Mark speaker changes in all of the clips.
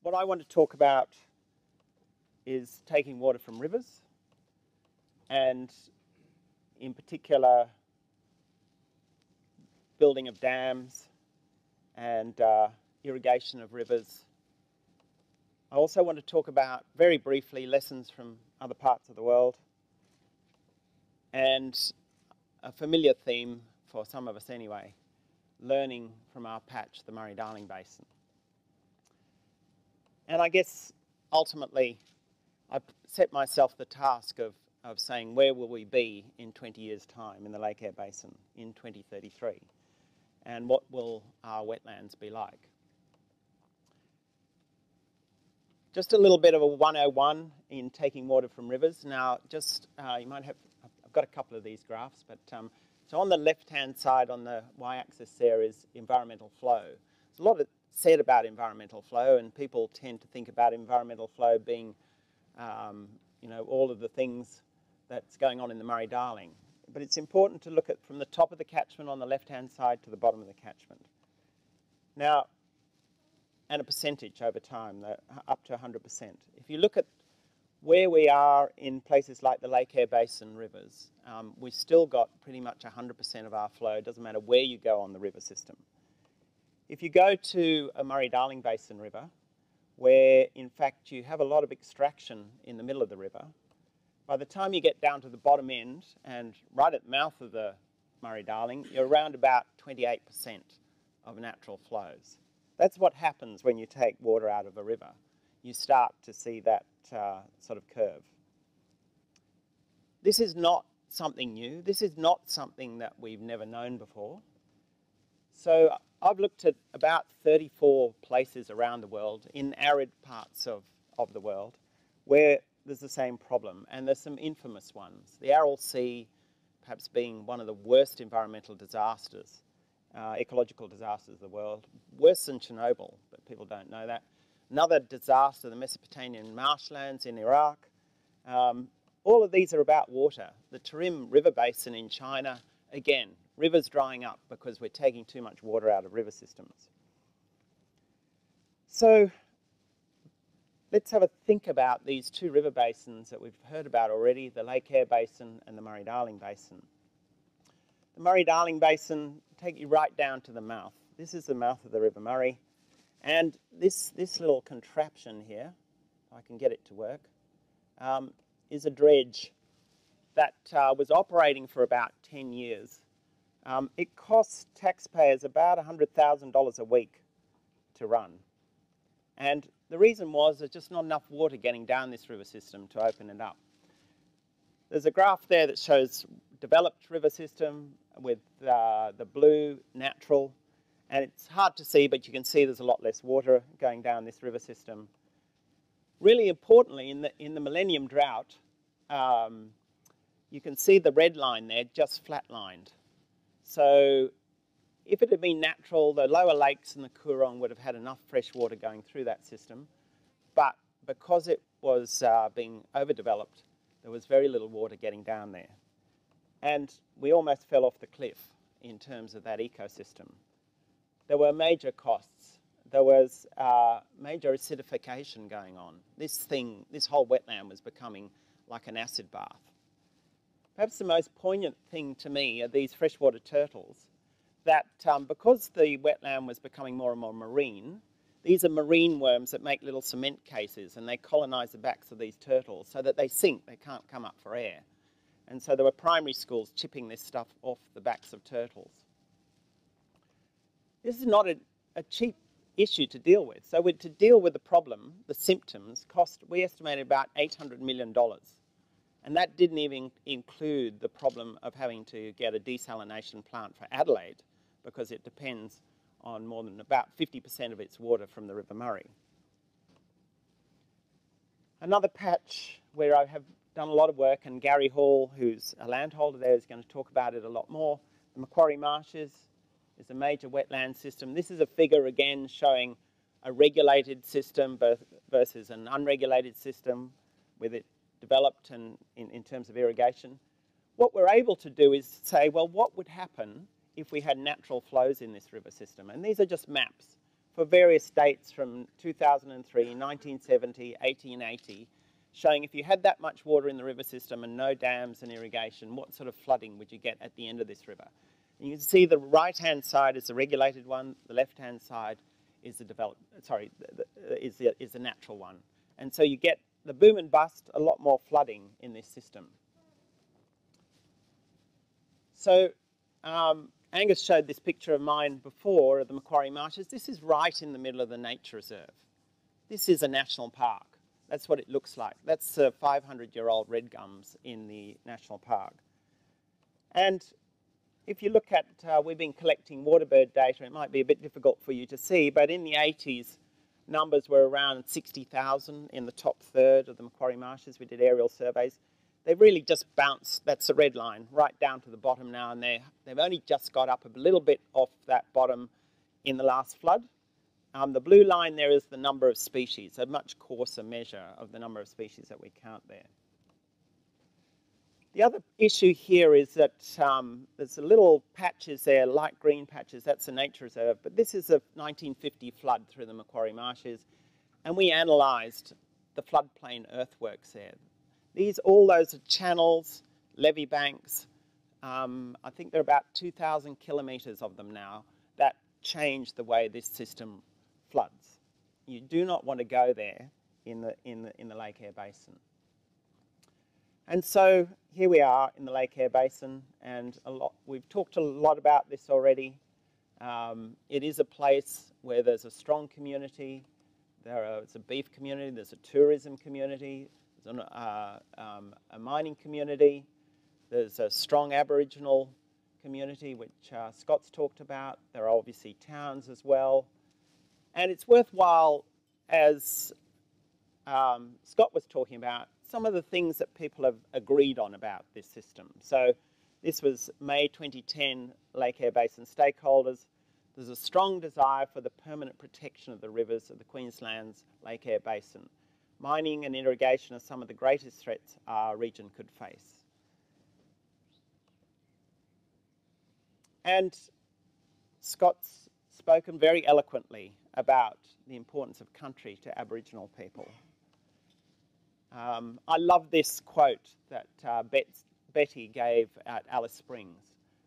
Speaker 1: What I want to talk about is taking water from rivers, and in particular building of dams and irrigation of rivers. I also want to talk about, very briefly, lessons from other parts of the world, and a familiar theme for some of us anyway, learning from our patch, the Murray-Darling Basin. And I guess ultimately I set myself the task of saying, where will we be in 20 years' time in the Lake Eyre Basin in 2033? And what will our wetlands be like? Just a little bit of a 101 in taking water from rivers. Now, just, you might have, I've got a couple of these graphs, but so on the left-hand side on the y-axis there is environmental flow. There's a lot said about environmental flow, and people tend to think about environmental flow being, you know, all of the things that's going on in the Murray-Darling. But it's important to look at from the top of the catchment on the left-hand side to the bottom of the catchment. Now, and a percentage over time, up to 100%. If you look at where we are in places like the Lake Eyre Basin rivers, we've still got pretty much 100% of our flow. It doesn't matter where you go on the river system. If you go to a Murray-Darling Basin river, where in fact you have a lot of extraction in the middle of the river, by the time you get down to the bottom end and right at the mouth of the Murray-Darling, you're around about 28% of natural flows. That's what happens when you take water out of a river. You start to see that sort of curve. This is not something new. This is not something that we've never known before. So I've looked at about 34 places around the world in arid parts of the world where there's the same problem, and there's some infamous ones. The Aral Sea perhaps being one of the worst environmental disasters, ecological disasters of the world, worse than Chernobyl, but people don't know that. Another disaster, the Mesopotamian marshlands in Iraq. All of these are about water. The Tarim River Basin in China, again, rivers drying up because we're taking too much water out of river systems. So let's have a think about these two river basins that we've heard about already, the Lake Eyre Basin and the Murray-Darling Basin. The Murray-Darling Basin, take you right down to the mouth. This is the mouth of the River Murray. And this little contraption here, if I can get it to work, is a dredge that was operating for about 10 years. It costs taxpayers about $100,000 a week to run. And the reason was there's just not enough water getting down this river system to open it up. There's a graph there that shows developed river system with the blue natural, and it's hard to see, but you can see there's a lot less water going down this river system. Really importantly, in the Millennium Drought, you can see the red line there just flatlined. So if it had been natural, the lower lakes and the Coorong would have had enough fresh water going through that system. But because it was being overdeveloped, there was very little water getting down there. And we almost fell off the cliff in terms of that ecosystem. There were major costs. There was major acidification going on. This whole wetland was becoming like an acid bath. Perhaps the most poignant thing to me are these freshwater turtles that because the wetland was becoming more and more marine, these are marine worms that make little cement cases, and they colonize the backs of these turtles so that they sink, they can't come up for air. And so there were primary schools chipping this stuff off the backs of turtles. This is not a cheap issue to deal with. So to deal with the problem, the symptoms, we estimated about $800 million. And that didn't even include the problem of having to get a desalination plant for Adelaide, because it depends on more than about 50% of its water from the River Murray. Another patch where I have done a lot of work, and Gary Hall, who's a landholder there, is going to talk about it a lot more. The Macquarie Marshes is a major wetland system. This is a figure again showing a regulated system versus an unregulated system with it developed and in terms of irrigation. What we're able to do is say, well, what would happen if we had natural flows in this river system? And these are just maps for various dates from 2003, 1970, 1880, showing if you had that much water in the river system and no dams and irrigation, what sort of flooding would you get at the end of this river? And you can see the right-hand side is the regulated one, the left-hand side is the developed, sorry, is the natural one. And so you get the boom and bust, a lot more flooding in this system. So Angus showed this picture of mine before of the Macquarie Marshes. This is right in the middle of the nature reserve. This is a national park. That's what it looks like. That's 500-year-old red gums in the national park. And if you look at, we've been collecting waterbird data. It might be a bit difficult for you to see, but in the 80s, numbers were around 60,000 in the top third of the Macquarie Marshes. We did aerial surveys. They've really just bounced, that's the red line, right down to the bottom now, and they've only just got up a little bit off that bottom in the last flood. The blue line there is the number of species, a much coarser measure of the number of species that we count there. The other issue here is that there's a little patches there, light green patches, that's a nature reserve, but this is a 1950 flood through the Macquarie Marshes, and we analysed the floodplain earthworks there. All those are channels, levee banks. I think there are about 2,000 kilometres of them now that change the way this system floods. You do not want to go there in the Lake Eyre Basin. And so here we are in the Lake Eyre Basin, and we've talked a lot about this already. It is a place where there's a strong community. It's a beef community. There's a tourism community. A mining community. There's a strong Aboriginal community, which Scott's talked about. There are obviously towns as well. And it's worthwhile, as Scott was talking about, some of the things that people have agreed on about this system. So this was May 2010 Lake Eyre Basin stakeholders. There's a strong desire for the permanent protection of the rivers of the Queensland's Lake Eyre Basin. Mining and irrigation are some of the greatest threats our region could face. And Scott's spoken very eloquently about the importance of country to Aboriginal people. I love this quote that Betty gave at Alice Springs.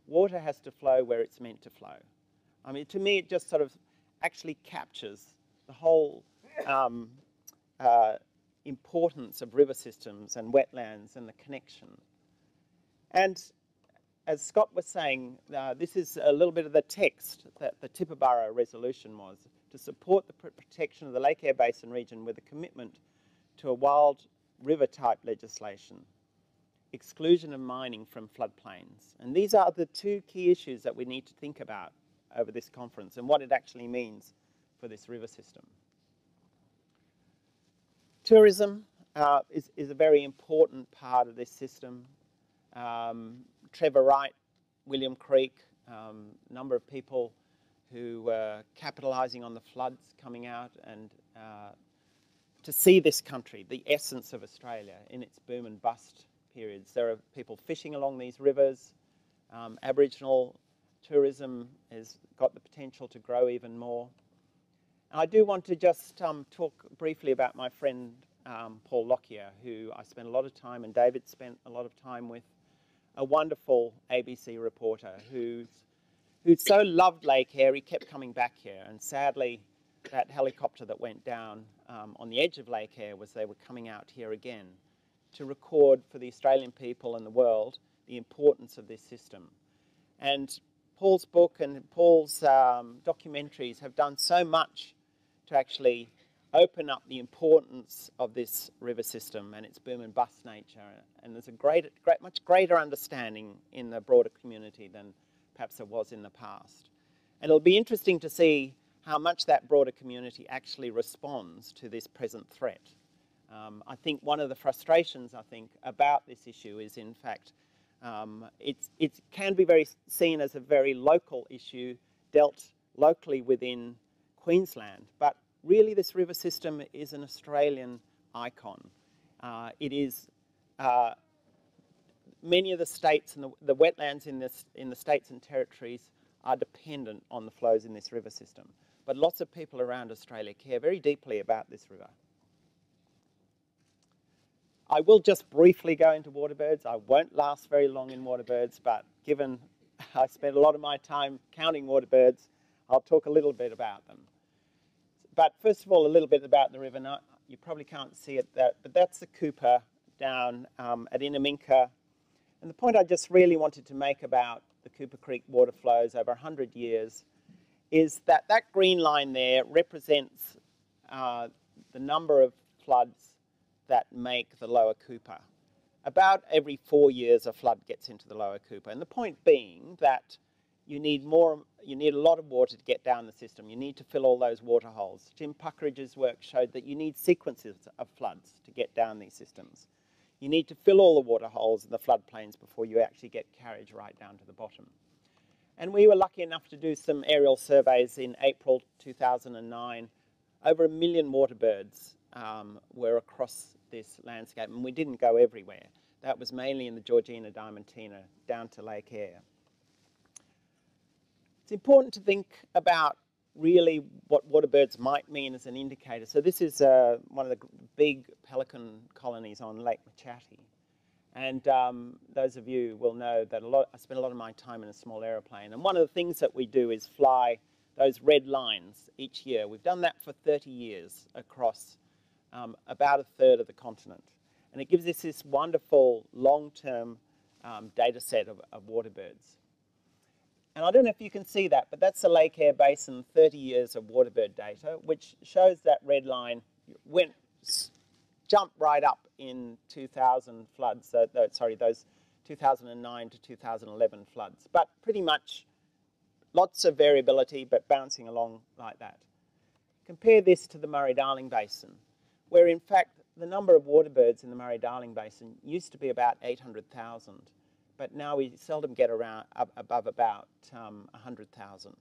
Speaker 1: Water has to flow where it's meant to flow. I mean, to me, it just sort of actually captures the whole importance of river systems and wetlands and the connection. And as Scott was saying, this is a little bit of the text that the Tibooburra resolution was, to support the protection of the Lake Eyre Basin region with a commitment to a wild river type legislation, exclusion of mining from floodplains. And these are the two key issues that we need to think about over this conference and what it actually means for this river system. Tourism is a very important part of this system. Trevor Wright, William Creek, a number of people who were capitalising on the floods coming out, and to see this country, the essence of Australia in its boom and bust periods. There are people fishing along these rivers. Aboriginal tourism has got the potential to grow even more. And I do want to just talk briefly about my friend Paul Lockyer, who I spent a lot of time, and David spent a lot of time with, a wonderful ABC reporter who so loved Lake Eyre, he kept coming back here. And sadly, that helicopter that went down on the edge of Lake Eyre was they were coming out here again to record for the Australian people and the world the importance of this system. And Paul's book and Paul's documentaries have done so much to actually open up the importance of this river system and its boom and bust nature. And there's a much greater understanding in the broader community than perhaps there was in the past. And it'll be interesting to see how much that broader community actually responds to this present threat. I think one of the frustrations, about this issue is, in fact, it can be seen as a very local issue, dealt locally within Queensland, but really this river system is an Australian icon. It is many of the states and the wetlands in the states and territories are dependent on the flows in this river system. but lots of people around Australia care very deeply about this river. I will just briefly go into waterbirds. I won't last very long in waterbirds, but given I spent a lot of my time counting waterbirds, I'll talk a little bit about them. But first of all, a little bit about the river. Now, you probably can't see it, but that's the Cooper down at Inaminka. And the point I just really wanted to make about the Cooper Creek water flows over 100 years is that that green line there represents the number of floods that make the lower Cooper. About every 4 years a flood gets into the lower Cooper. And the point being that you need a lot of water to get down the system. You need to fill all those water holes. Jim Puckridge's work showed that you need sequences of floods to get down these systems. You need to fill all the water holes in the floodplains before you actually get carriage right down to the bottom. And we were lucky enough to do some aerial surveys in April 2009. Over 1 million waterbirds were across this landscape, and we didn't go everywhere. That was mainly in the Georgina Diamantina down to Lake Eyre. It's important to think about really what waterbirds might mean as an indicator. So this is one of the big pelican colonies on Lake Machati. And those of you will know that I spend a lot of my time in a small aeroplane. And one of the things that we do is fly those red lines each year. We've done that for 30 years across about a third of the continent. And it gives us this wonderful long-term data set of waterbirds. And I don't know if you can see that, but that's the Lake Eyre Basin 30 years of waterbird data, which shows that red line jumped right up in 2000 floods, those 2009 to 2011 floods. But pretty much lots of variability, but bouncing along like that. Compare this to the Murray-Darling Basin, where in fact the number of waterbirds in the Murray-Darling Basin used to be about 800,000, but now we seldom get above about 100,000.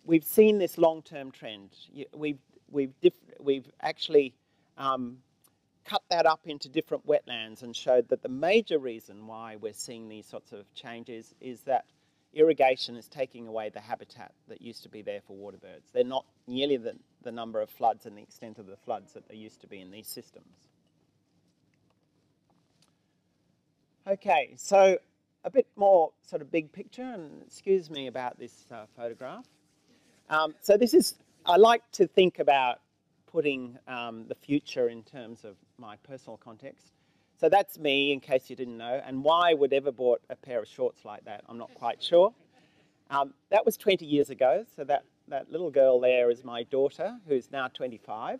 Speaker 1: We've seen this long-term trend. We've actually cut that up into different wetlands and showed that the major reason why we're seeing these sorts of changes is that irrigation is taking away the habitat that used to be there for waterbirds. They're not nearly the number of floods and the extent of the floods that there used to be in these systems. Okay, so a bit more sort of big picture, and excuse me about this photograph. So this is, I like to think about putting the future in terms of my personal context. So that's me, in case you didn't know, and why I would ever bought a pair of shorts like that, I'm not quite sure. That was 20 years ago, so that little girl there is my daughter, who's now 25.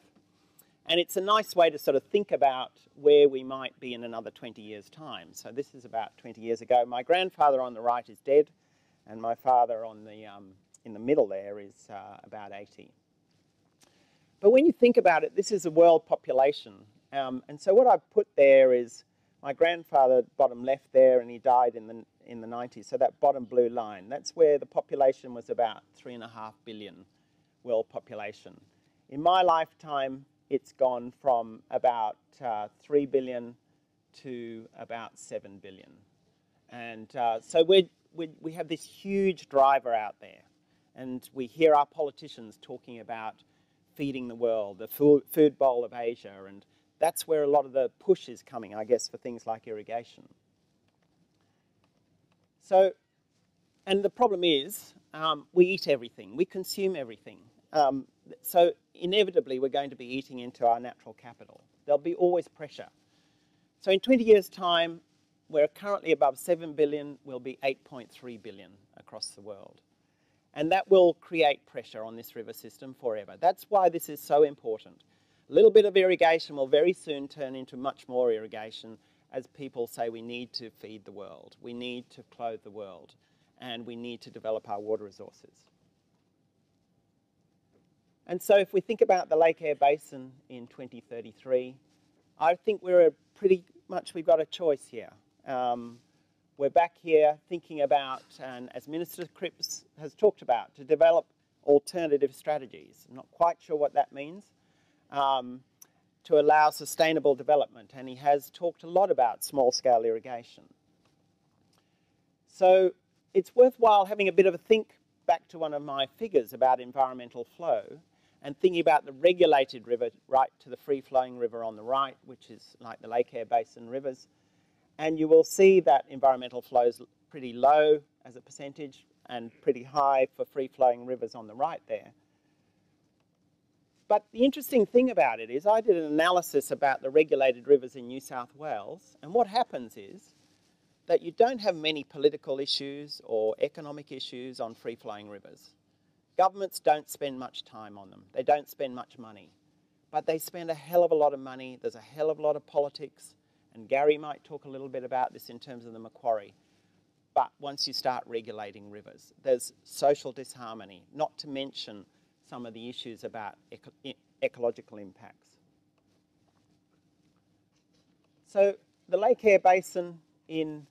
Speaker 1: And it's a nice way to sort of think about where we might be in another 20 years' time. So this is about 20 years ago. My grandfather on the right is dead, and my father on the, in the middle there is about 80. But when you think about it, this is a world population. And so what I've put there is my grandfather, bottom left there, and he died in the 90s. So that bottom blue line, that's where the population was about 3.5 billion world population. In my lifetime, it's gone from about 3 billion to about 7 billion. And so we have this huge driver out there. And we hear our politicians talking about feeding the world, the food bowl of Asia, and that's where a lot of the push is coming, I guess, for things like irrigation. So, and the problem is, we eat everything, we consume everything. So inevitably, we're going to be eating into our natural capital. There'll be always pressure. So in 20 years' time, we're currently above 7 billion, we'll be 8.3 billion across the world. And that will create pressure on this river system forever. That's why this is so important. A little bit of irrigation will very soon turn into much more irrigation as people say we need to feed the world, we need to clothe the world, and we need to develop our water resources. And so if we think about the Lake Eyre Basin in 2033, I think we've got a choice here. We're back here thinking about, and as Minister Cripps has talked about, to develop alternative strategies. I'm not quite sure what that means, to allow sustainable development, and he has talked a lot about small-scale irrigation. So it's worthwhile having a bit of a think back to one of my figures about environmental flow and thinking about the regulated river right to the free-flowing river on the right, which is like the Lake Eyre Basin rivers. And you will see that environmental flow is pretty low as a percentage and pretty high for free-flowing rivers on the right there. But the interesting thing about it is I did an analysis about the regulated rivers in New South Wales, and what happens is that you don't have many political issues or economic issues on free-flowing rivers. Governments don't spend much time on them. They don't spend much money. But they spend a hell of a lot of money. There's a hell of a lot of politics. And Gary might talk a little bit about this in terms of the Macquarie. But once you start regulating rivers, there's social disharmony, not to mention some of the issues about ecological impacts. So the Lake Eyre Basin in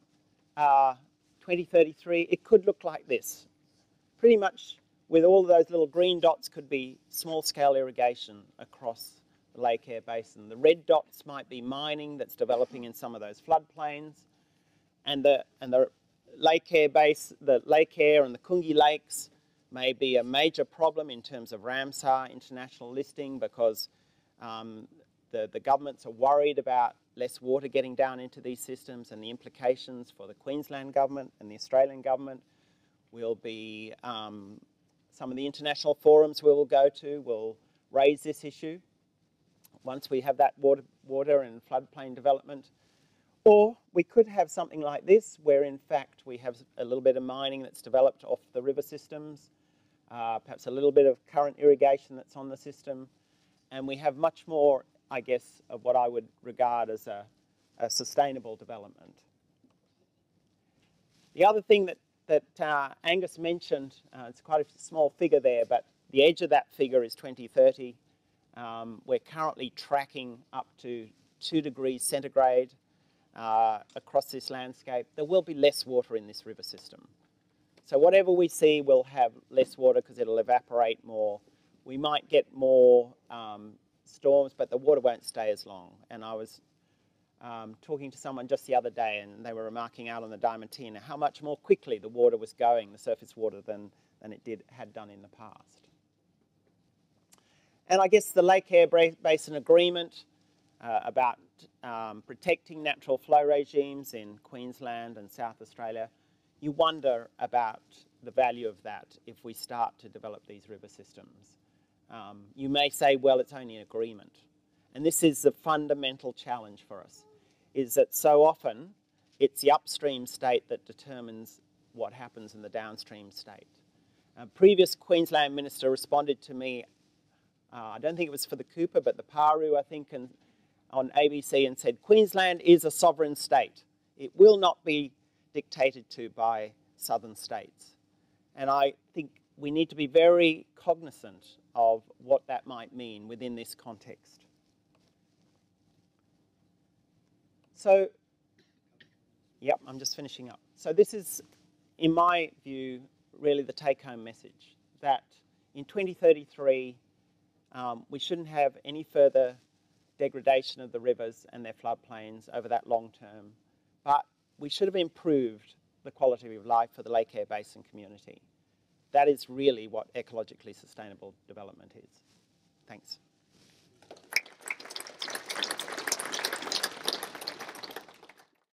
Speaker 1: 2033, it could look like this. Pretty much with all those little green dots could be small-scale irrigation across the Lake Eyre Basin. The red dots might be mining that's developing in some of those floodplains, and the Lake Eyre Basin, the Lake Eyre and the Coongie Lakes may be a major problem in terms of Ramsar international listing because the governments are worried about less water getting down into these systems, and the implications for the Queensland government and the Australian government will be some of the international forums we will go to will raise this issue once we have that water and floodplain development. Or we could have something like this, where in fact we have a little bit of mining that's developed off the river systems, perhaps a little bit of current irrigation that's on the system, and we have much more, I guess, of what I would regard as a sustainable development. The other thing that Angus mentioned, it's quite a small figure there, but the edge of that figure is 2030. We're currently tracking up to 2 degrees centigrade across this landscape. There will be less water in this river system. So whatever we see will have less water because it'll evaporate more. We might get more storms, but the water won't stay as long. And I was talking to someone just the other day, and they were remarking out on the Diamantina how much more quickly the water was going, the surface water, than it had done in the past. And I guess the Lake Eyre Basin Agreement about protecting natural flow regimes in Queensland and South Australia, you wonder about the value of that if we start to develop these river systems. You may say, well, it's only an agreement. And this is the fundamental challenge for us, is that so often it's the upstream state that determines what happens in the downstream state. A previous Queensland minister responded to me, I don't think it was for the Cooper, but the Paru, I think, on ABC, and said, Queensland is a sovereign state. It will not be dictated to by southern states. And I think we need to be very cognizant of what that might mean within this context. So, yep, I'm just finishing up. So this is, in my view, really the take-home message, that in 2033, we shouldn't have any further degradation of the rivers and their floodplains over that long term, but we should have improved the quality of life for the Lake Eyre Basin community. That is really what ecologically sustainable development is. Thanks.